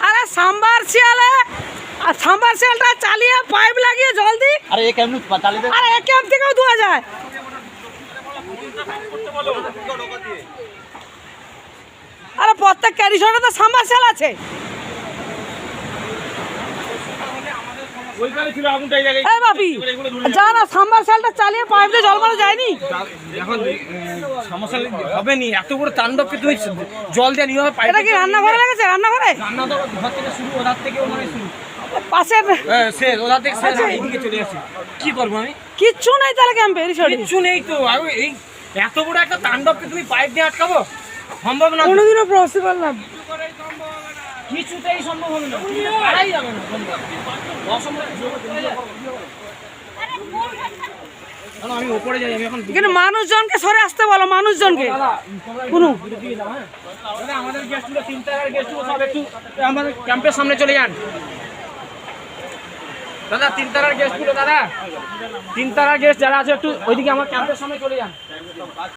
আরে সাবমার্সিবলে আর সাবমার্সিবলটা চালিয়ে পাইপ লাগিয়ে জল দি। আরে এ কেমন চালিয়ে দেবে? আরে এক ক্যাম্প থেকেও ধোয়া যায়। আরে প্রত্যেক ক্যারিশনে তো সাবমার্সিবল আছে। ওইখানে ছিল আগুনটা এই জায়গায়। এই বাপি জানা সাবমার্সিবলটা চালিয়ে পাইপ দিয়ে জল মারা যায়নি। এখন সমস্যা হবে নি, এত বড় তাণ্ডবকে তুমি জল দিয়ে নিয়ে পাইপ। এটা কি রান্নাঘরে লেগেছে? রান্নাঘরে রান্না তো ঘর থেকে শুরু, ওধার থেকেও মানে শুরু, পাশের শেষ ওধার থেকে শেষ, এইদিকে চলে আসছে। কি করবো আমি? কিচ্ছু নেই তাহলে ক্যাম্পে রিসোর্টে? কিচ্ছু নেই তো। আর এই এত বড় একটা তাণ্ডবকে তুমি পাইপ দিয়ে আটকাবো? সম্ভব না, কোনোদিনও পসিবল না। কিছুতেই সম্ভব হবে না, পারাই যাবে না, অসম্ভব। আমি ওপরে যাই, আমি এখন কিন্তু মানুষজনকে সরে আসতে বলো, মানুষজনকে। কোনো দাদা আমাদের গেস্টগুলো 3 টাকার গেস্টগুলো সব একটু আমাদের ক্যাম্পের সামনে চলে যান। দাদা 3 টাকার গেস্টগুলো, দাদা 3 টাকার গেস্ট যারা আছে একটু ওইদিকে আমার ক্যাম্পের সামনে চলে যান।